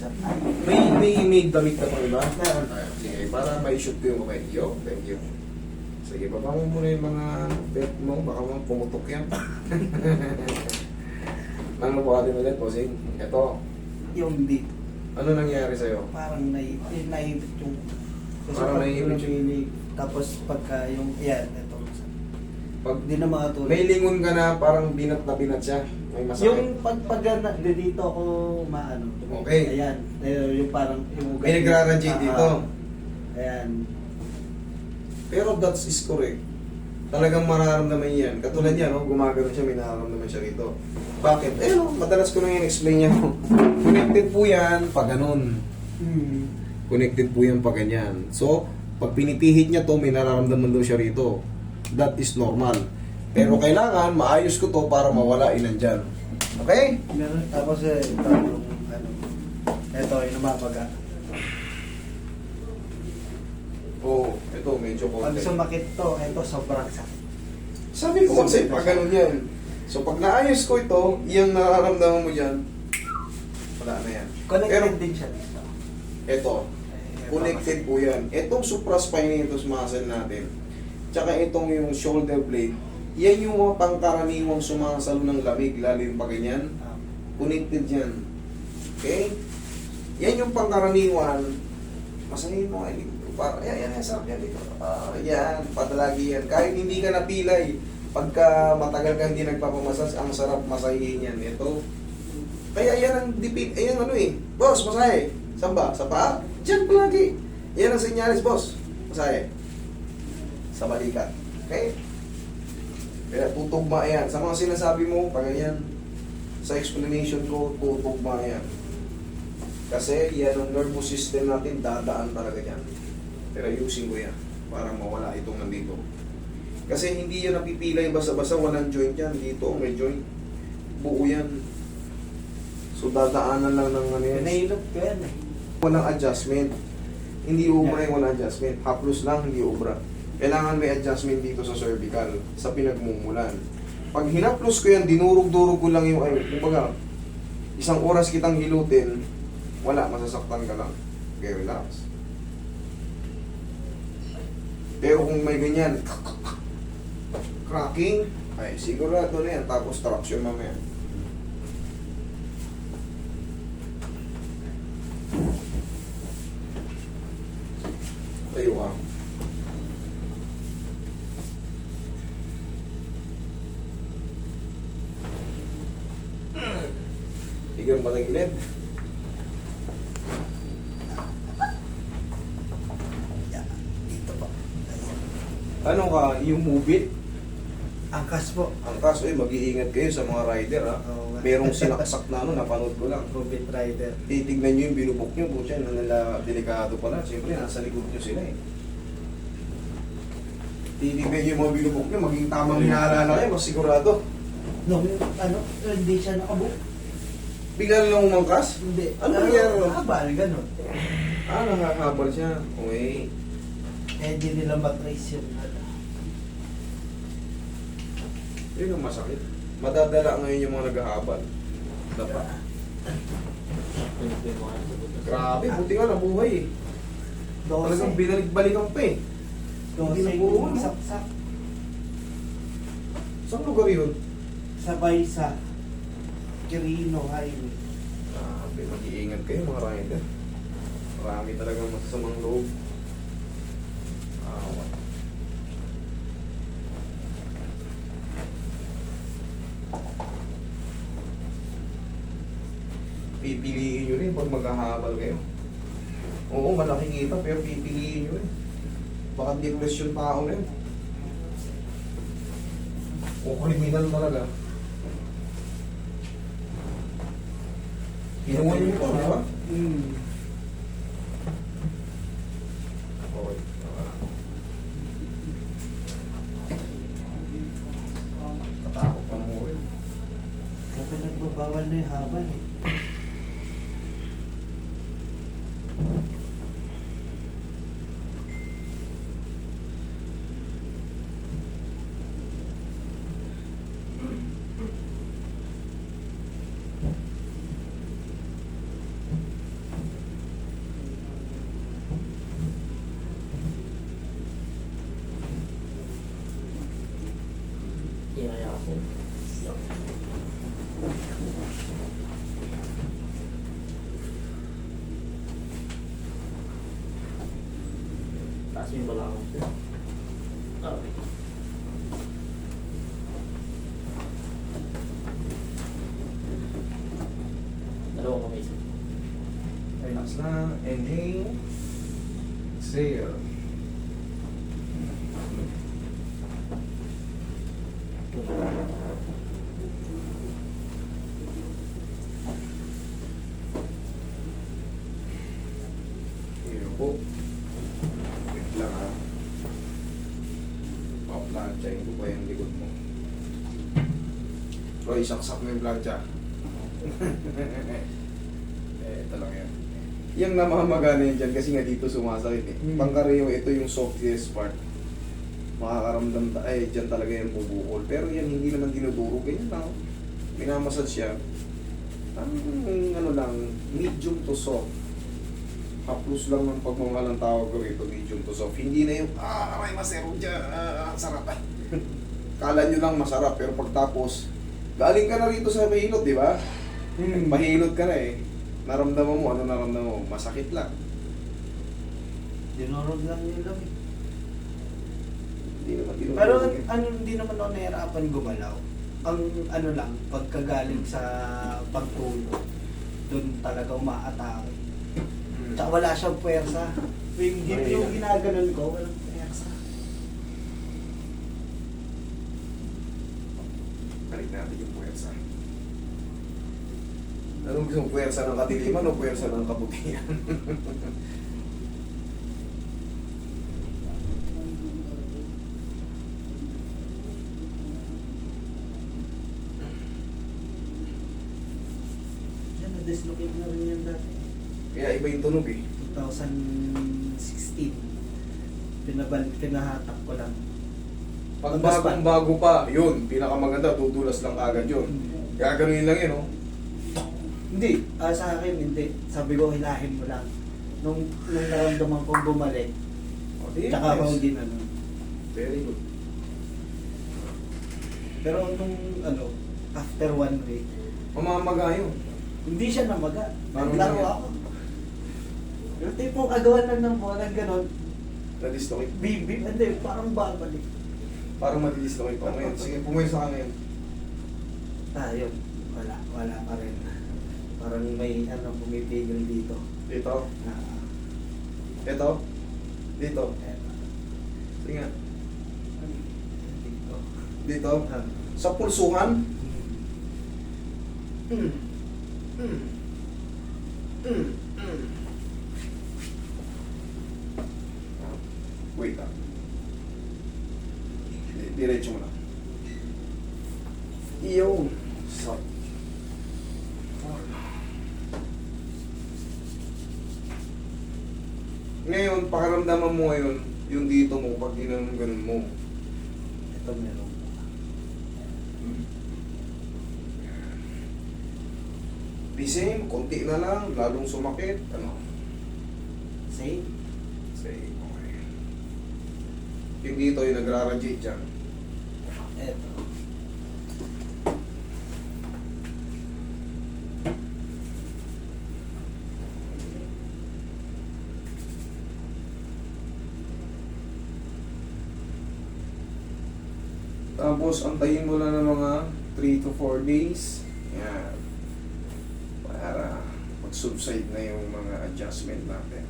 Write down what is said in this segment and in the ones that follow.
sir. May damit ka pa ba? Meron. Sige, para ma-shoot ko yung kamay. Yo, thank you. Sige, baba mo muna yung mga belt mo, baka mo pumutok yan. Ano po natin ulit, bossing? Ito, Yung dito. ano nangyari sa'yo? Parang naibit yung... Kasi Parang pag naibit yung- pinipilig, tapos pagka yung... Yan, ito. Pag Hindi na makatulog. may lingon ka na, parang binat na binat siya. May masakit. Yung dito ako maano. Okay. Ayan. Yung parang... Yung May nagra-radiate dito. Ayan. Pero that is correct. Talagang mararamdaman yan. Katulad yan, no? Gumagano siya, may nararamdaman siya rito. Bakit? Eh, no, madalas ko na yung explain niya. Connected po yan pag ganun. Connected po yan pag ganyan. So, pag pinipihit niya to, may nararamdaman daw siya rito. That is normal. Pero kailangan, maayos ko to para mawala ilan dyan. Okay? Meron. Tapos ito yung ano. Ito yung mapaga. Oo, ito medyo Pag konti. sumakit to, ito sobrang sakit. Sabi ko kasi, pag ganun yan. So, pag naayos ko ito, yung nararamdaman mo dyan, wala na yan. Connected Pero, din siya dito. ito, connected po yan. Itong supraspinatus muscle natin, tsaka itong yung shoulder blade, yan yung mga pangkaraniwang sumasalo ng lamig, lalo yung pag ganyan, connected yan. Okay? Yan yung pangkaraniwan, masahin mo ay para, yan, sarap yan dito. Yan, padalagi yan. Kahit hindi ka napilay, pagka matagal ka hindi nagpapamasas, ang sarap masahin yan. Ito, kaya yan ang dipit, ayan ano eh, boss, masahe. Saan ba? Sa paa? Diyan palagi. Yan ang senyalis, boss. Masahe. Sa balikat. Okay? Kaya tutugma yan. Sa mga sinasabi mo, pag yan, sa explanation ko, tutugma yan. Kasi yan ang nervous system natin, dadaan talaga yan. Pero ayusin ko yan, para mawala itong nandito. Kasi hindi yan napipilay basta-basta, walang joint yan. Dito, may joint. Buo yan. So dadaanan lang ng ano yan. Pinahilot ko yan eh. Walang adjustment. Hindi ubra yung walang adjustment. Haplos lang, hindi ubra. Kailangan may adjustment dito sa cervical, sa pinagmumulan. Pag hinaplos ko yan, dinurog-durog ko lang yung ay, kumbaga, isang oras kitang hilutin, wala, masasaktan ka lang. Okay, relax. Pero kung may ganyan, cracking, ay sigurado na yan, tapos traction mamaya. Tayo ka. Bigyan ba ng gilid? Dito po. Ano ka, yung move it? Angkas po. Ang kaso eh, mag-iingat kayo sa mga rider ha. Oo nga. Merong sinaksak na ano, napanood ko lang. Covid rider. Titignan nyo yung binubok nyo, butya, nila delikado pala. Siyempre, nasa likod nyo sila eh. Titignan nyo yung mga binubok nyo, maging tamang hinala na kayo, mas sigurado. No, ano, hindi siya nakabook. Bigla lang umangkas? Hindi. Ano nangyari? Habal, ganun. Ah, nakakabal siya. Okay. Eh, di nila matrace yung ano. Yun ang masakit. Madadala ngayon yung mga naghahabal. Dapa. Grabe, buti nga nabuhay eh. Talagang binalik-balikan pa eh. Hindi na buo, no? Saksak. Saan lugar yun? Sabay sa Quirino Highway. Grabe, mag-iingat kayo mga rider. Marami talagang masasamang loob. Awat. Pipiliin nyo rin pag maghahabal kayo. Oo, malaki kita pero pipiliin nyo rin. Baka depression tao na yun. O kriminal talaga. Ginawa nyo ito, di ba? Okay. Katakot pa mo rin. Kasi nagbabawal na yung habal eh. Taas mo yung balakang. Okay. Dalawang kamay isa. Relax lang. Inhale. Exhale. Here po. Wait lang ha. Pa-planchain ko pa yung likod mo. Roy, saksak mo yung plancha. Ito lang yan. Yung namamagana yun dyan kasi nga dito sumasakit eh. Pangkareo, ito yung softest part. Makakaramdam dyan talaga yung bubukol. Pero yan hindi naman dinuduro. Ganyan lang. Minamassage siya. Ang ano lang, medium to soft. Haplos lang ng pagmamahal ang tawag ko rito, medium to soft. Hindi na yung, may masero dyan, sarap. Kala nyo lang masarap, pero pagtapos, galing ka na rito sa mahilot, di ba? Mahilot ka na eh. Naramdaman mo, ano naramdaman mo? Masakit lang. Dinorog lang yung lamig. Hindi naman dinuduro. Pero hindi naman ako nahirapan gumalaw. Ang ano lang, pagkagaling sa pagtulog, doon talaga umaatake. Tsaka wala siyang puwersa. Yung ginaganon ko, walang puwersa. Balik natin yung puwersa. Anong gusto mong puwersa ng kadiliman o puwersa ng kabutihan? Yan, na-dislocate na rin yan dati. Kaya iba yung tunog eh. 2016. Pinahatak ko lang. Pag bago pa, yun, pinakamaganda, tutulas lang agad yun. Kaya ganunin lang yun, oh. Hindi, sa akin hindi. Sabi ko, hilahin mo lang. Nung naramdaman kong bumalik, O, di, tsaka ako yes. ginanon. Very good. Pero nung after 1 week, Mamamaga yun. hindi siya namaga. Parang Naglaro ganyan. ako. Yung tipong agawan lang ng bola, gano'n, Na-dislocate. hindi, parang babalik. Parang madidislocate pa ngayon. Sige, pumuwi sa ngayon. Yun. Wala pa rin. Parang may pumipigil dito. Dito. Ah, Ito. Dito. eto. Sige nga. Dito. Dito. Ah. Sa pulsuhan. Wait lang. Diretso mo na. Iyo. Sa. Ngayon, pakaramdaman mo ngayon, yung dito mo, pag ganun mo. Ito meron. The same, konti na lang, lalong sumakit. Ano? Same. Say, okay. Yung dito, yung nagra-radiate dyan. Eto. Tapos, antayin mo lang ng mga 3 to 4 days. Yan. Para mag-subside na yung mga adjustment natin.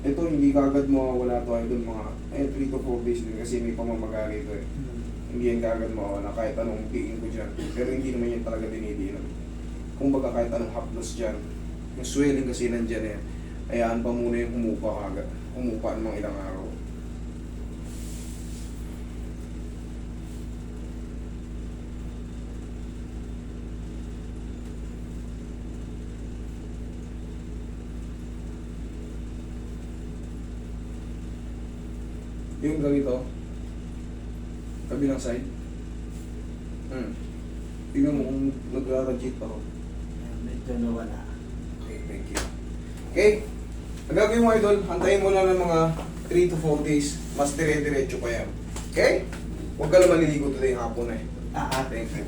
Ito, hindi kagad mawawala ito. Idol, mga 3 to 4 days din kasi may pamamagali ito eh. Hindi yan kagad mawawala kahit anong tingin ko dyan. Pero hindi naman yan talaga dinidinan. Kung baga kahit anong haplos dyan. Yung swelling kasi nandyan eh. Hayaan pa muna yung humupa kagad. Humupa ng mga ilang araw. Yung ganito, kabilang side. Tingnan mo kung nagra-radiate pa ako. Medyo nawala. Okay, thank you. Okay, ang gagawin mo idol, hantayin mo lang ng mga 3 to 4 days, mas dire-diretso pa yan. Okay? Huwag ka lang maliligo today hapon eh. Ah, Thank you.